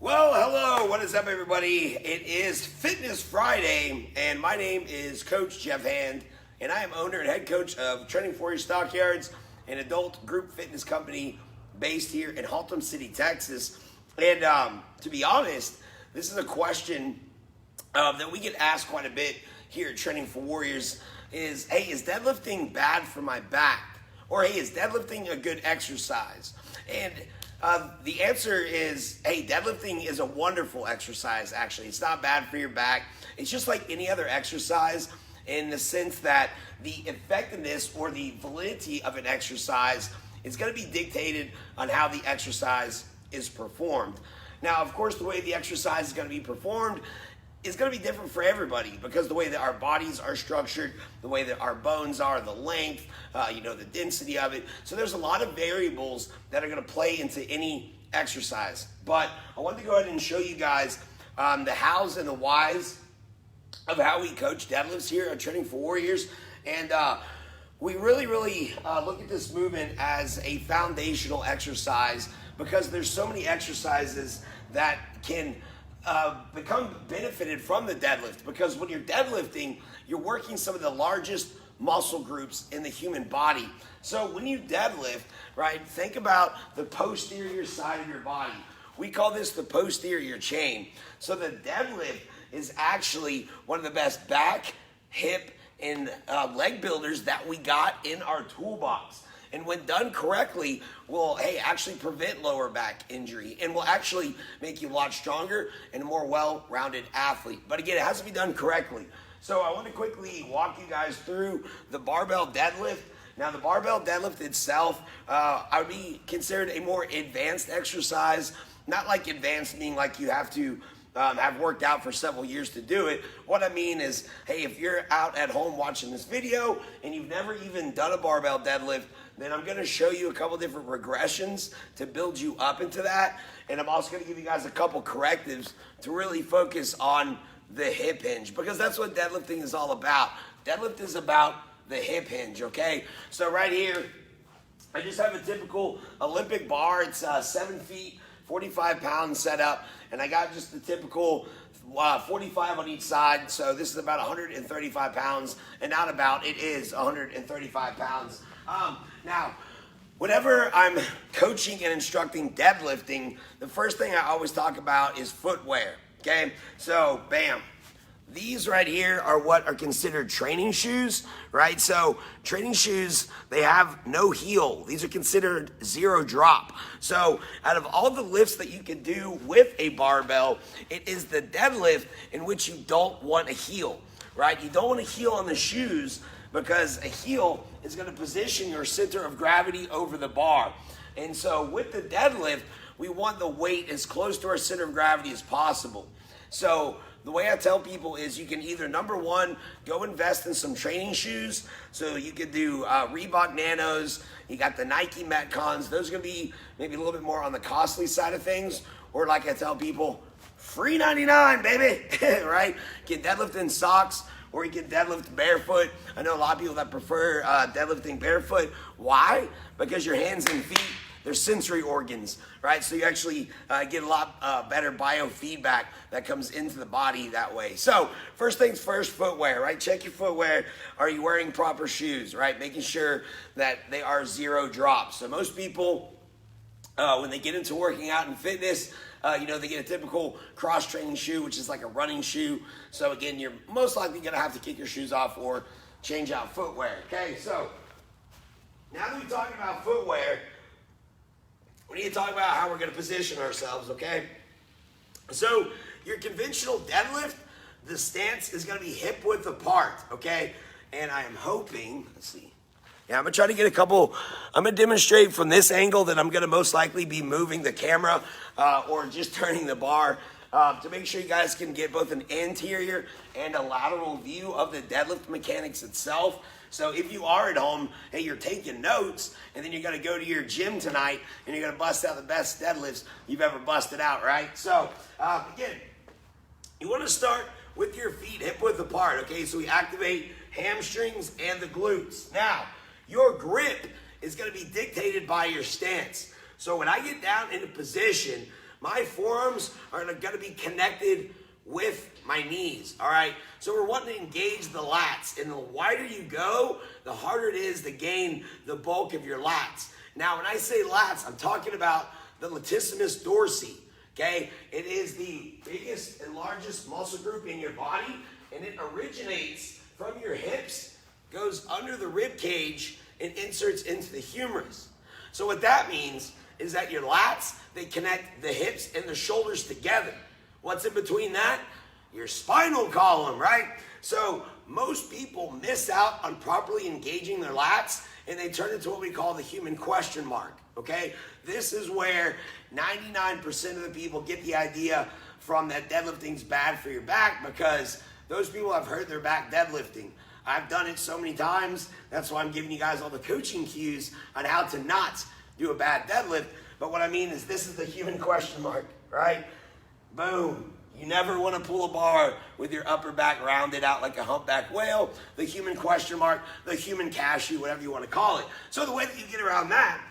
Well, hello, what is up, everybody? It is Fitness Friday, and my name is Coach Jeff Hand, and I am owner and head coach of Training for Your Stockyards, an adult group fitness company based here in Haltom City, Texas. And to be honest, this is a question that we get asked quite a bit here at Training for Warriors is, hey, is deadlifting bad for my back? Or, hey, is deadlifting a good exercise? And the answer is, hey, deadlifting is a wonderful exercise, actually. It's not bad for your back. It's just like any other exercise in the sense that the effectiveness or the validity of an exercise is going to be dictated on how the exercise is performed. Now, of course, the way the exercise is going to be performed is going to be different for everybody because the way that our bodies are structured, the way that our bones are, the length, the density of it. So there's a lot of variables that are going to play into any exercise. But I wanted to go ahead and show you guys the hows and the whys of how we coach deadlifts here at Training for Warriors. And we really look at this movement as a foundational exercise because there's so many exercises that can become benefited from the deadlift, because when you're deadlifting, you're working some of the largest muscle groups in the human body. So when you deadlift, right, think about the posterior side of your body. We call this the posterior chain. So the deadlift is actually one of the best back, hip, and leg builders that we got in our toolbox. And when done correctly, will actually prevent lower back injury and will actually make you a lot stronger and a more well-rounded athlete. But again, it has to be done correctly. So I want to quickly walk you guys through the barbell deadlift. Now, the barbell deadlift itself, I would be considered a more advanced exercise. Not like advanced meaning like you have to have worked out for several years to do it. What I mean is, hey, if you're out at home watching this video and you've never even done a barbell deadlift, then I'm going to show you a couple different regressions to build you up into that. And I'm also going to give you guys a couple correctives to really focus on the hip hinge, because that's what deadlifting is all about. Deadlift is about the hip hinge, okay? So right here, I just have a typical Olympic bar. It's 7 feet, 45 pounds set up, and I got just the typical 45 on each side. So this is about 135 pounds, and not about, it is 135 pounds. Now, whenever I'm coaching and instructing deadlifting, the first thing I always talk about is footwear, okay? So, bam. These right here are what are considered training shoes, right? So training shoes, they have no heel. These are considered zero drop. So out of all the lifts that you can do with a barbell, it is the deadlift in which you don't want a heel, right? You don't want a heel on the shoes because a heel is going to position your center of gravity over the bar. And so with the deadlift, we want the weight as close to our center of gravity as possible. So the way I tell people is you can either, number one, go invest in some training shoes. So you could do Reebok Nanos. You got the Nike Metcons. Those are going to be maybe a little bit more on the costly side of things. Or like I tell people, free 99, baby, right? You can deadlift in socks, or you can deadlift barefoot. I know a lot of people that prefer deadlifting barefoot. Why? Because your hands and feet, they're sensory organs, right? So you actually get a lot better biofeedback that comes into the body that way. So first things first, footwear, right? Check your footwear. Are you wearing proper shoes, right? Making sure that they are zero drop. So most people, when they get into working out and fitness, they get a typical cross-training shoe, which is like a running shoe. So again, you're most likely gonna have to kick your shoes off or change out footwear, okay? So now that we're talking about footwear, we need to talk about how we're going to position ourselves, okay? So your conventional deadlift, the stance is going to be hip width apart, okay? And I am hoping, let's see. Yeah, I'm going to try to get I'm going to demonstrate from this angle that I'm going to most likely be moving the camera or just turning the bar to make sure you guys can get both an anterior and a lateral view of the deadlift mechanics itself. So if you are at home and you're taking notes, and then you're going to go to your gym tonight and you're going to bust out the best deadlifts you've ever busted out, right? So again, you want to start with your feet hip width apart, okay? So we activate hamstrings and the glutes. Now, your grip is going to be dictated by your stance. So when I get down into position, my forearms are gonna be connected with my knees, all right? So we're wanting to engage the lats, and the wider you go, the harder it is to gain the bulk of your lats. Now, when I say lats, I'm talking about the latissimus dorsi, okay? It is the biggest and largest muscle group in your body, and it originates from your hips, goes under the rib cage, and inserts into the humerus. So what that means is that your lats, they connect the hips and the shoulders together. What's in between that? Your spinal column, right? So most people miss out on properly engaging their lats, and they turn into what we call the human question mark, okay? This is where 99% of the people get the idea from that deadlifting's bad for your back, because those people have hurt their back deadlifting. I've done it so many times. That's why I'm giving you guys all the coaching cues on how to not do a bad deadlift. But what I mean is, this is the human question mark, right? Boom. You never want to pull a bar with your upper back rounded out like a humpback whale. The human question mark, the human cashew, whatever you want to call it. So the way that you get around that,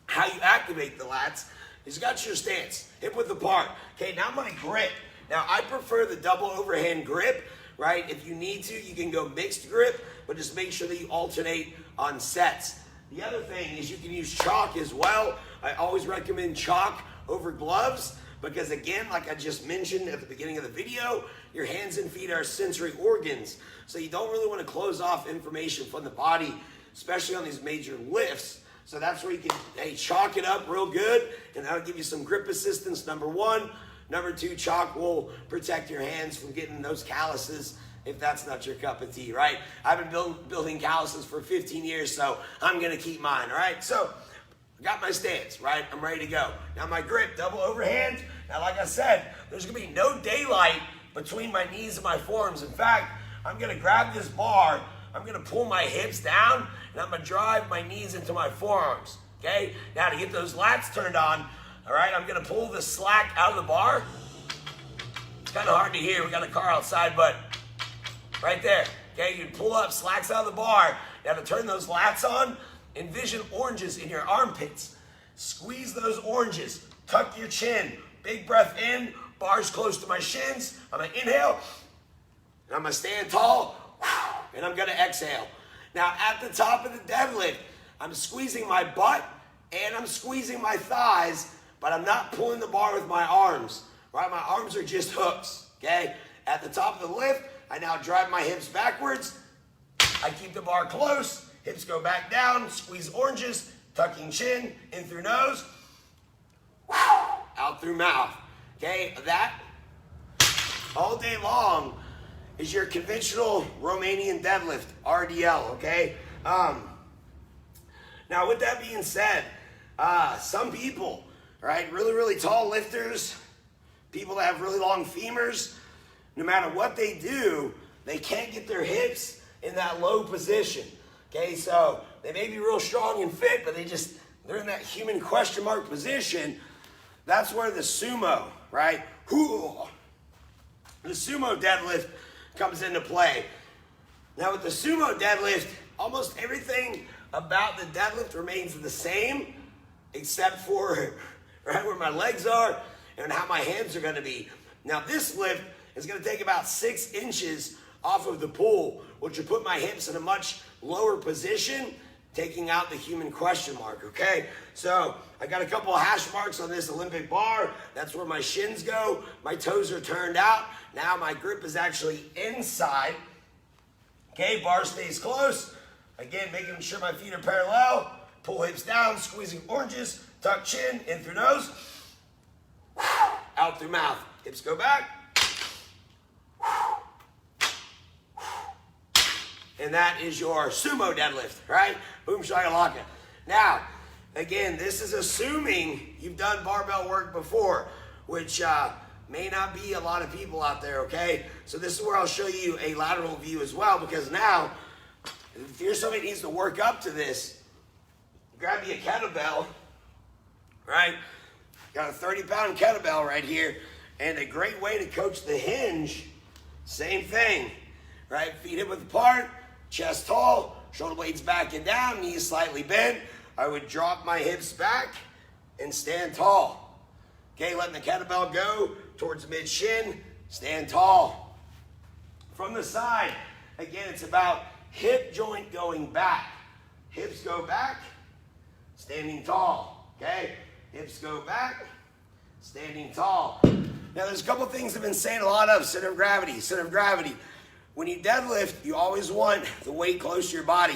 how you activate the lats, is you got your stance, hip width apart. Okay, now my grip. Now I prefer the double overhand grip, right? If you need to, you can go mixed grip, but just make sure that you alternate on sets. The other thing is you can use chalk as well. I always recommend chalk over gloves, because again, like I just mentioned at the beginning of the video, your hands and feet are sensory organs. So you don't really want to close off information from the body, especially on these major lifts. So that's where you can, chalk it up real good, and that'll give you some grip assistance, number one. Number two, chalk will protect your hands from getting those calluses if that's not your cup of tea, right? I've been building calluses for 15 years, so I'm going to keep mine, all right? So got my stance, right? I'm ready to go. Now my grip, double overhand. Now, like I said, there's gonna be no daylight between my knees and my forearms. In fact, I'm gonna grab this bar, I'm gonna pull my hips down, and I'm gonna drive my knees into my forearms, okay? Now to get those lats turned on, all right, I'm gonna pull the slack out of the bar. It's kind of hard to hear, we got a car outside, but right there, okay? You pull up, slacks out of the bar. Now to turn those lats on, envision oranges in your armpits. Squeeze those oranges. Tuck your chin. Big breath in. Bars close to my shins. I'm going to inhale. And I'm going to stand tall. And I'm going to exhale. Now at the top of the deadlift, I'm squeezing my butt and I'm squeezing my thighs, but I'm not pulling the bar with my arms. Right? My arms are just hooks. Okay? At the top of the lift, I now drive my hips backwards. I keep the bar close. Hips go back down, squeeze oranges, tucking chin, in through nose, out through mouth. Okay, that all day long is your conventional Romanian deadlift, RDL, okay? Now with that being said, some people, right, really tall lifters, people that have really long femurs, no matter what they do, they can't get their hips in that low position. Okay, so they may be real strong and fit, but they're in that human question mark position. That's where the sumo, right? The sumo deadlift comes into play. Now with the sumo deadlift, almost everything about the deadlift remains the same, except for right where my legs are and how my hands are gonna be. Now this lift is gonna take about 6 inches off of the pool, which will put my hips in a much lower position, taking out the human question mark, okay? So I got a couple of hash marks on this Olympic bar. That's where my shins go. My toes are turned out. Now my grip is actually inside. Okay, bar stays close. Again, making sure my feet are parallel. Pull hips down, squeezing oranges, tuck chin, in through nose, out through mouth. Hips go back. And that is your sumo deadlift, right? Boom, shakalaka. Now, again, this is assuming you've done barbell work before, which may not be a lot of people out there, okay? So this is where I'll show you a lateral view as well, because now, if you're somebody that needs to work up to this, grab you a kettlebell, right? Got a 30-pound kettlebell right here, and a great way to coach the hinge, same thing, right? Feet hip width apart, chest tall, shoulder blades back and down, knees slightly bent. I would drop my hips back and stand tall. Okay, letting the kettlebell go towards mid-shin. Stand tall. From the side, again, it's about hip joint going back. Hips go back, standing tall. Okay, hips go back, standing tall. Now, there's a couple things I've been saying a lot of. Center of gravity, center of gravity. When you deadlift, you always want the weight close to your body.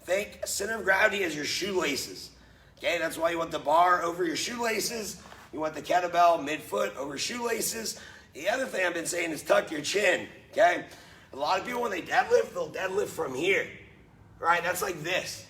Think center of gravity as your shoelaces. Okay, that's why you want the bar over your shoelaces. You want the kettlebell mid-foot over shoelaces. The other thing I've been saying is tuck your chin. Okay, a lot of people when they deadlift, they'll deadlift from here. Right, that's like this.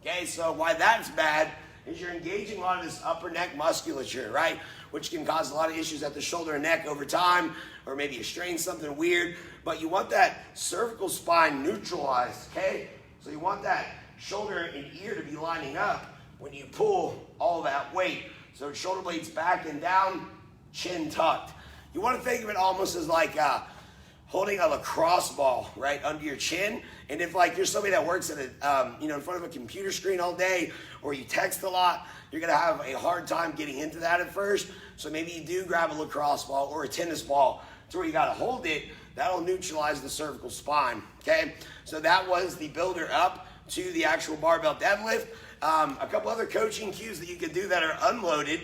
Okay, so why that's bad is you're engaging a lot of this upper neck musculature, right? Which can cause a lot of issues at the shoulder and neck over time, or maybe you strain something weird. But you want that cervical spine neutralized, okay? So you want that shoulder and ear to be lining up when you pull all that weight. So shoulder blades back and down, chin tucked. You want to think of it almost as like holding a lacrosse ball right under your chin. And if like you're somebody that works at a, in front of a computer screen all day, or you text a lot, you're gonna have a hard time getting into that at first. So maybe you do grab a lacrosse ball or a tennis ball to where you gotta hold it. That'll neutralize the cervical spine, okay? So that was the builder up to the actual barbell deadlift. A couple other coaching cues that you can do that are unloaded,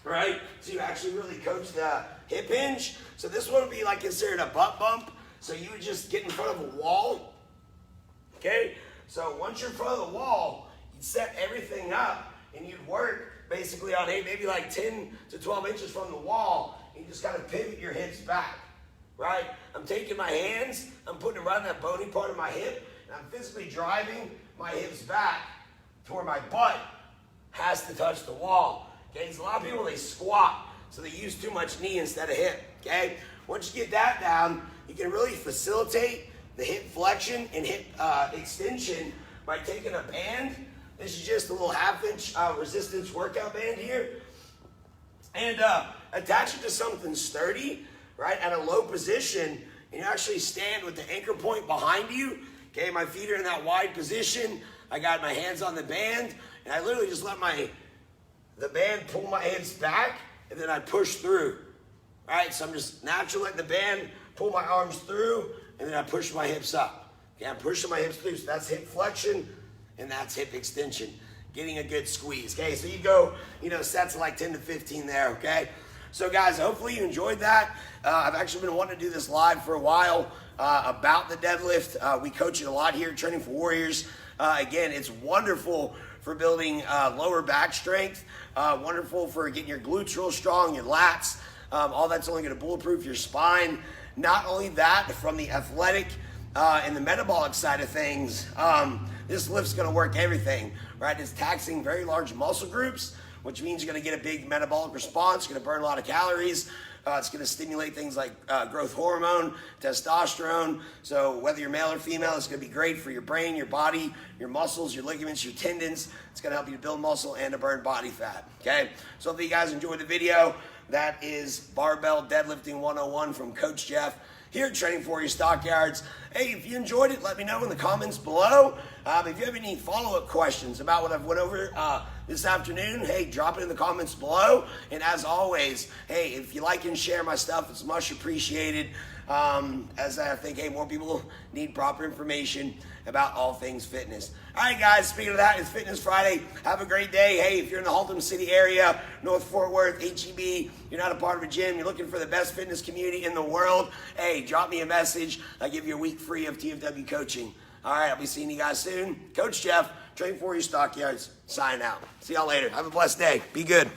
right? So you actually really coach the hip hinge. So this one would be like considered a butt bump. So you would just get in front of a wall, okay? So once you're in front of the wall, you'd set everything up and you'd work basically on maybe like 10 to 12 inches from the wall. And you just kind of pivot your hips back, right? I'm taking my hands, I'm putting them right on that bony part of my hip, and I'm physically driving my hips back to where my butt has to touch the wall. Okay, so a lot of people, they squat, so they use too much knee instead of hip, okay? Once you get that down, you can really facilitate the hip flexion and hip extension by taking a band. This is just a little 1/2 inch resistance workout band here. And attach it to something sturdy, right, at a low position, and you actually stand with the anchor point behind you. Okay, my feet are in that wide position. I got my hands on the band, and I literally just let the band pull my hips back, and then I push through. All right, so I'm just naturally letting the band pull my arms through, and then I push my hips up. Okay, I'm pushing my hips through, so that's hip flexion, and that's hip extension. Getting a good squeeze, okay? So you go, sets of like 10 to 15 there, okay? So guys, hopefully you enjoyed that. I've actually been wanting to do this live for a while about the deadlift. We coach it a lot here at Training for Warriors. Again, it's wonderful for building lower back strength, wonderful for getting your glutes real strong, your lats. All that's only going to bulletproof your spine. Not only that, from the athletic and the metabolic side of things, this lift's going to work everything, right? It's taxing very large muscle groups, which means you're going to get a big metabolic response. You're going to burn a lot of calories. It's going to stimulate things like growth hormone, testosterone. So whether you're male or female, it's going to be great for your brain, your body, your muscles, your ligaments, your tendons. It's going to help you to build muscle and to burn body fat, okay? So hopefully you guys enjoyed the video. That is Barbell Deadlifting 101 from Coach Jeff here at Training for Your Stockyards. Hey, if you enjoyed it, let me know in the comments below. If you have any follow-up questions about what I've went over this afternoon, hey, drop it in the comments below. And as always, hey, if you like and share my stuff, it's much appreciated. As I think, hey, more people need proper information about all things fitness. All right, guys, speaking of that, it's Fitness Friday. Have a great day. Hey, if you're in the Haltom City area, North Fort Worth, HEB, you're not a part of a gym, you're looking for the best fitness community in the world, hey, drop me a message. I'll give you a week free of TFW coaching. All right, I'll be seeing you guys soon. Coach Jeff, Train for Your Stockyards, signing out. See y'all later. Have a blessed day. Be good.